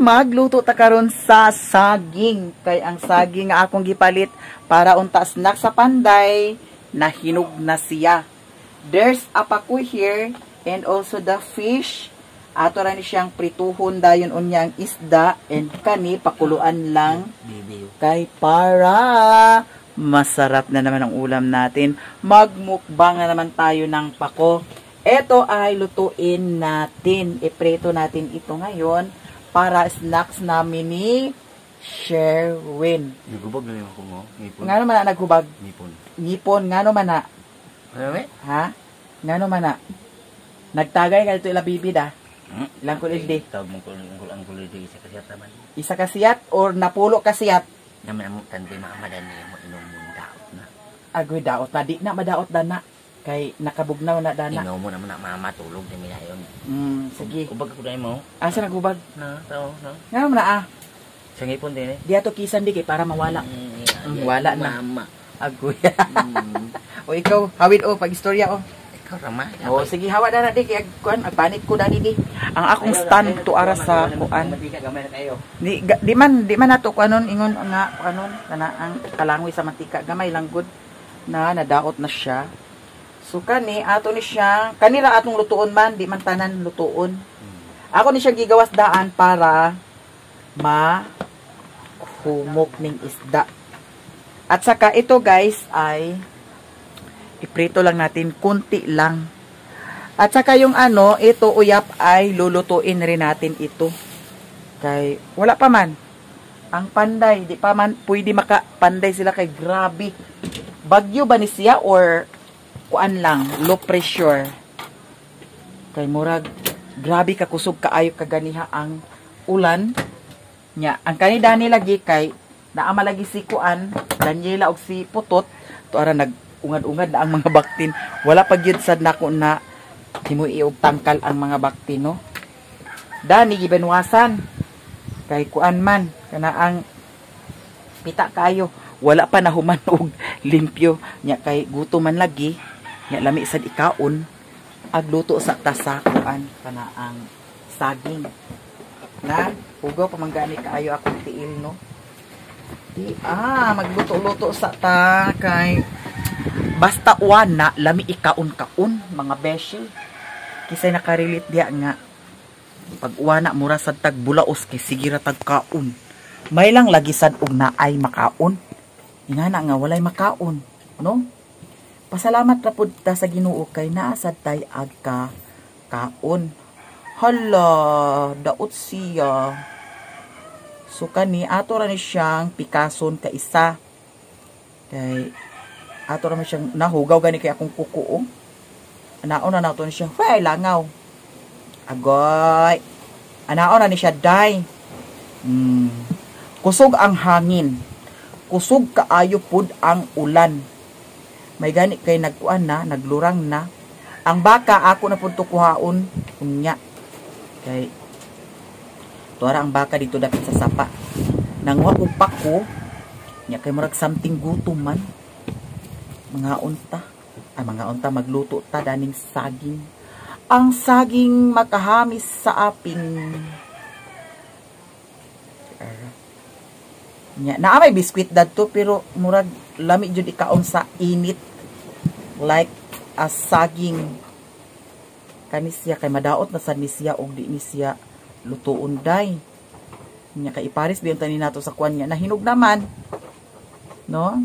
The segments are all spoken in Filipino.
magluto ta karon sa saging. Kay ang saging nga akong gipalit para unta snack sa panday, nahinog na siya. There's a pakoy here and also the fish. Ato ra ni siyang prituhon dayon unya ang isda and kani pakuluan lang kay para masarap na naman ang ulam natin. Magmukbang na naman tayo ng pako. Ito ay lutuin natin. Iprito natin ito ngayon para snacks namin ni Sherwin. Nagubag na ako mo. Nga naman na naghubag? Ngipon. Ngipon. Nga naman na? Ha? Nga naman na? Nagtagay ka ito ila bibid ah. Ilang kulildi? Tawag mong ang kulildi. Isa kasiyat naman. Isa kasiyat or napulo kasiyat? Naman ang tante maamadan niya mo inom mong daot na. Agoy daot na. Di na madaot na na. Kay nakabugnaw na dana. Inom mo naman na mamatulog na mila yun. Sige. Ubag ako dahil mo. Asa nagubag? Na, tao, na. Nga naman na ah. Sa ngipon din eh. Di ato kisan di kay para mawala. Wala na. Mama. Agoy. O ikaw, hawid o, pag-istorya o. Ikaw rama. O sige, hawa na di kay agpanik ko dani di. Ang akong stand to ara sa kuan. Di man nato kuanon ingon nga kuanon kana ang kalangoy sa mantika gamay lang good na nadaot na siya. So kani ato ni siya kanira atong lutuon man di man tanan lutuon. Ako ni siya gigawas daan para humok ning isda. At saka ito guys ay iprito lang natin kunti lang. At saka yung ano, ito uyap ay lulutuin rin natin ito. Kay wala pa man. Ang panday, di pa man pwede makapanday sila kay grabe. Bagyo ba ni siya or kuan lang, low pressure. Kay murag grabe ka kusog kaayo kaganiha ang ulan. Nya, ang kanida ni lagi kay naa malagi si kuan, Daniela og si Putot, to ara nag-ungad-ungad na ang mga baktin. Wala pa gyud sad nako na himuy og tangkal ang mga baktin, no. Dani gibenwasan. Kay kuan man kana ang pita kayo, wala pa nahuman og limpyo. Nya kay gutom man lagi, nya lami sad ikaon agluto sa tasakuan kana ang saging. Na ugaw pamanggani kaayo akong tiil, no. Di magluto-luto sa ta kay basta uwan na lami ikaon-kaon mga beshi. Kisay nakarelate diya nga pag uwan na mura sad tag bulaos kay sigira tag kaon. May lang lagi sad og naay makaon. Inana nga walay makaon, no? Pasalamat ra pud ta sa Ginoo kay naa sad tay agka kaon. Hala, daot siya. So kani ato ra ni siyang pikason ka isa. Kay ato ra man siyang nahugaw gani kay akong kuko. Anaon na nato ni siya. Way langaw. Agoy. Anaon na ni siya day. Kusog ang hangin. Kusog kaayo pud ang ulan. May gani kay nagkuan na, naglurang na. Ang baka ako na pud kuhaon unya. Kay tuara ang baka dito dapit sa sapa. Nanguha og pako. Nya kay murag something gutom man. Mga unta magluto ta daning saging. Ang saging makahamis sa aping. Nya naa may biskwit dadto pero murag lami jud ikaon sa init. Like a saging. Kanisya kay madaot na sad ni siya og di ni siya lutuon day. Nya kay ipares biyon tani nato sa kwan niya nahinog naman. No?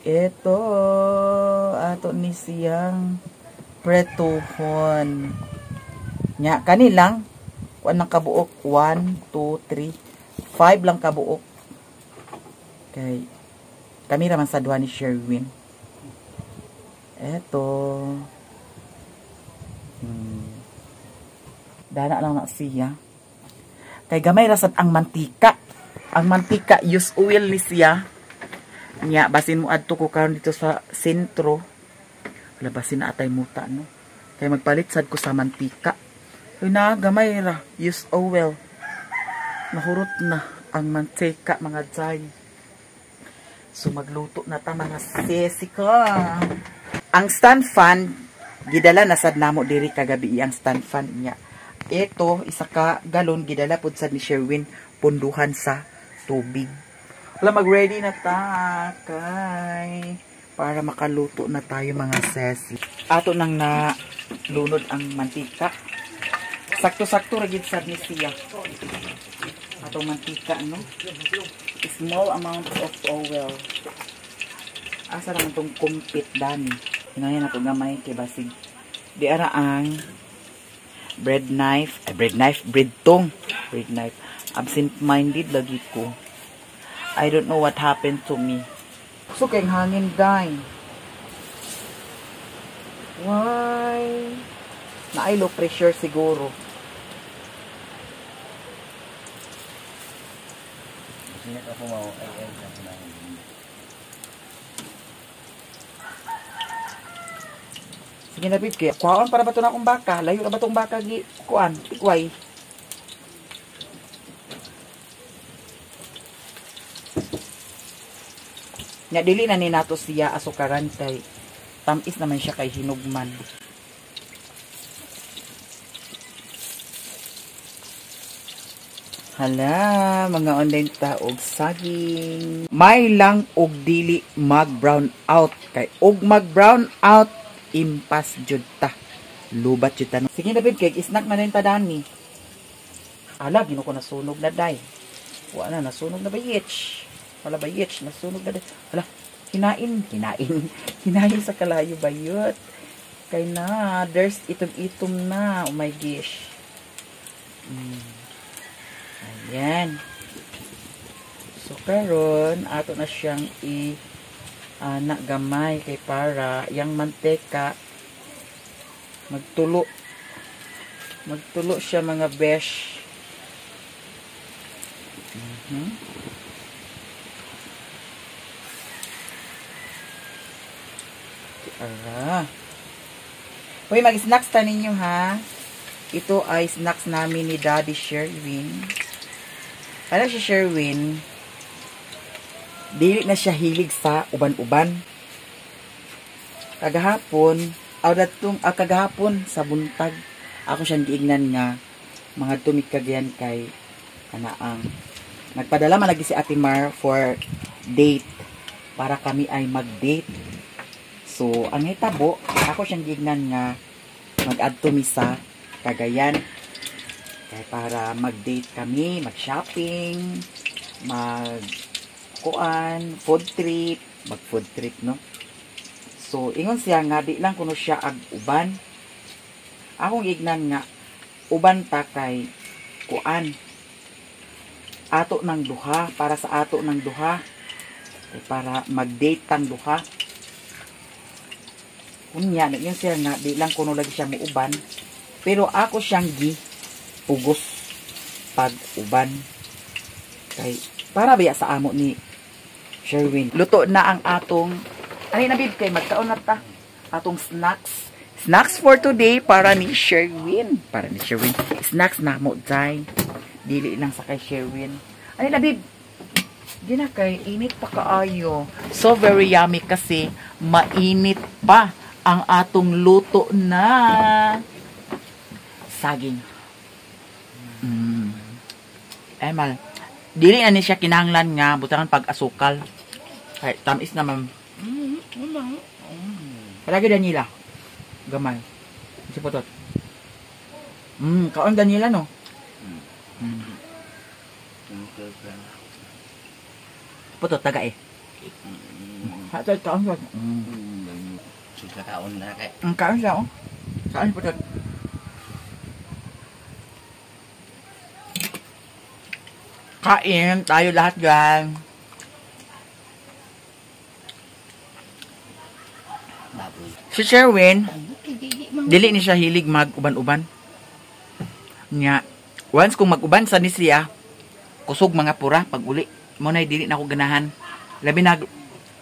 Ito ato ni siyang pretuhon. Nya kani lang kuan lang kabuok 1 2 3 5 lang kabuok. Kay kami raman sa duha ni Sherwin. Eto. Dana lang na siya. Kay gamay rasad ang mantika. Ang mantika use oil ni siya. Nya basin mo adto ko karon dito sa sentro. Wala basin na atay muta, no. Kay magpalit sad ko sa mantika. Kay na gamay ra use oil. Nahurot na ang mantika mga jay. So magluto na ta mga sesika. Ang stand fan gidala na sad namo diri kagabi ang stand fan niya. ito, isa ka galon, gidala po sa ni Sherwin, punduhan sa tubig. Wala, mag-ready na ta, kay, para makaluto na tayo mga sesi. Ato nang nalunod ang mantika. Sakto-sakto ragid sa ni siya. Atong mantika, no? Small amount of oil. Asa naman itong kumpit, dami. Hinayan na ito gamay, kay basig. Di ara ang bread knife. Bread knife. Absent-minded lagi ko. I don't know what happened to me. So, kayong hangin, guys. Why? Na-ay low pressure siguro. Hindi ka po ay sige na, babe. Kaya, kuhaan para ba ito na akong baka? Layo na ba itong baka? Kuhaan, tikway. Nga, dili na ni nato siya asukaran kay tamis naman siya kay hinugman. Hala, mga online taog saging. May lang og dili mag-brown out. Kay og mag-brown out, impas jud ta. Lubat jud ta. Sige na, babe, kay snack na rin ta dani. Ala, gino ko nasunog na day. Wala na, nasunog na ba yetch? Wala ba yetch? Nasunog na day. Wala, hinain sa kalayo ba yun? Kay na, there's itom-itom na. Oh my gosh. Ayan. So, karon ato na siyang anak gamay kay para yang manteka magtulo siya mga besh. Uy, mag-snacks ta ninyo, ha? Ito ay snacks namin ni Daddy Sherwin. Ano si Sherwin? Dili na siya hilig sa uban-uban. Kagahapon sa buntag, ako siyang giingnan nga mga tumikagyan kay kanaang. Nagpadala man lagi si Ate Mar for date para kami ay mag-date. So, ang hitabo, ako siyang giingnan nga mag-adto mi sa Cagayan. Kaya para mag-date kami, mag-shopping, food trip, mag-food trip, no? So, ingon siya nga, di lang kuno siya ag-uban. Akong ignan nga, uban ta kay kuan. Ato ng duha, para sa ato ng duha. Para mag-date tang duha. Kunya, yun siya nga, di lang kuno lagi siya muuban. Pero ako siyang ugos pag-uban. Kay, para baya sa amo ni Sherwin. Luto na ang atong, ano na bib, kay magkaon na ta. Atong snacks. Snacks for today para ni Sherwin. Snacks na mo, day. Dili lang sa kay Sherwin. Ano na bib? Di na kay, init pa kaayo. So very yummy kasi mainit pa ang atong luto na saging. Mal, dili na ni siya kinahanglan nga butangan pag-asukal. Kay tamis naman. Palagi Daniela. Gamay. Si Potot. Kaon Daniela, no? Potot taga eh. Hato kaon ko. Sudah kaon na kay. Kaon siya, oh. Kaon si Potot. Kain tayo lahat dyan. Si Sherwin, dili ni siya hilig mag-uban-uban. Nga, once kung mag-uban sa ni siya, kusog mga pura pag uli. Muna'y dili na ako ganahan. Labi na,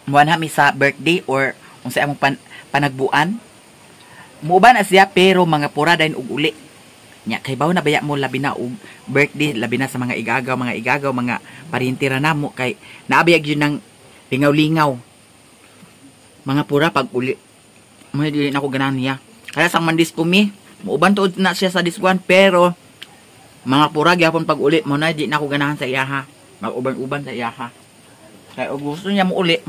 muwan mi sa birthday or kung sa among panagbuan. Muuban na siya pero mga pura dahil ug-uli. Nya kay bawo na baya mo labi na og birthday, labi na sa mga igagaw, mga parintira na mo kay naabiyag yun ng lingaw-lingaw. Mga pura pag uli. Mo dili na ako ganahan niya. Kaya sang mandis ko mi, Muuban tuod na siya sa diskuan, pero mga purag yapon pag uli mo na di na ako ganahan sa iyaha. Mag-uban-uban sa iyaha. Kaya kung gusto niya muuli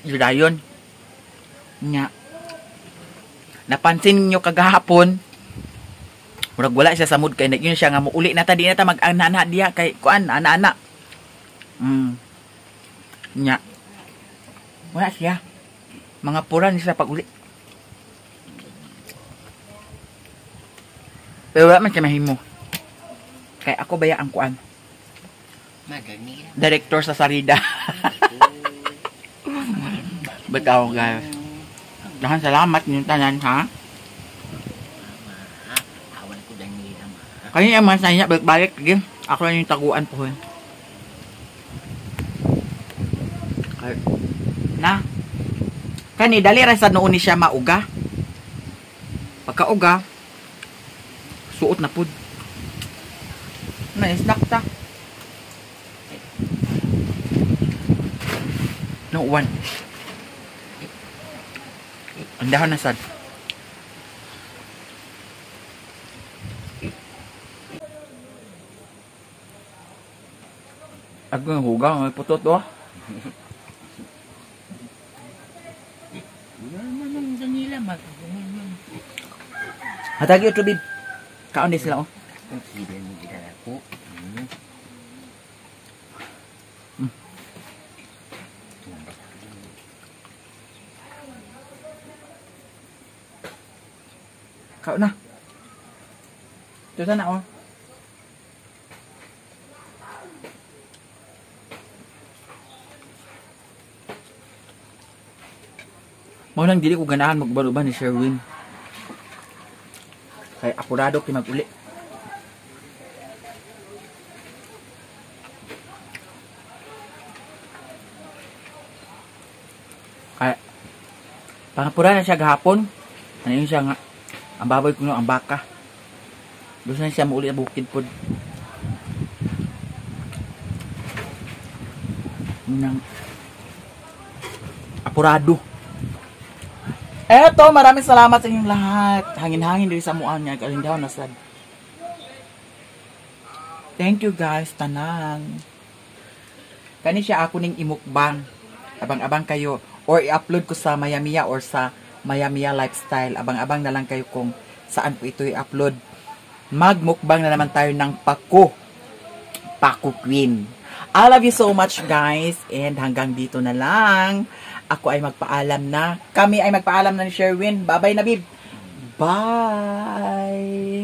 jud dayon. Nya. Napansin niyo kagahapon, murag wala siya sa mood kay yun siya nga muuli na ta di na ta mag-ana diya kay kuan ana-ana. Nya. Wala siya. Mga pura ni siya pag uli. Pero wala man siya mahimo. Kaya ako baya ang kuan. Madani. Director sa Sarida. Bitaw guys. Dahan salamat yung tanan ha. Awan ko dan nila ma. Kaya yung mga sanya balik again. Ako lang yung taguan po. Na. Kani dali ra sa noon ni siya mauga. Pagka-uga, suot na pud. Na-snack ta. No one. Andahan na sad. Ako yung hugang, may putot oh. Naman dan nila mag. Hatagi ito bib. Kaon din sila oh. Hindi ni kita ako. Kaon na. Ito na oh. Mo nang dili ko ganahan magbaluban ni Sherwin. Kay apurado kay mag-uli. Kaya pangapura na siya gahapon. Ano yun siya nga? Ang baboy ko no, ang baka. Gusto na siya mauli na bukid po. Nang apurado. Eto, maraming salamat sa inyong lahat. Hangin-hangin din sa muan niya. Kalindaw na sad. Thank you guys, tanan. Kani siya ako ning imukbang. Abang-abang kayo. Or i-upload ko sa Mayamiya or sa Mayamiya Lifestyle. Abang-abang na lang kayo kung saan po ito i-upload. Magmukbang na naman tayo ng Paku. Paku Queen. I love you so much guys. And hanggang dito na lang. Ako ay magpaalam na. Kami ay magpaalam na ni Sherwin. Bye-bye na, Bib. Bye.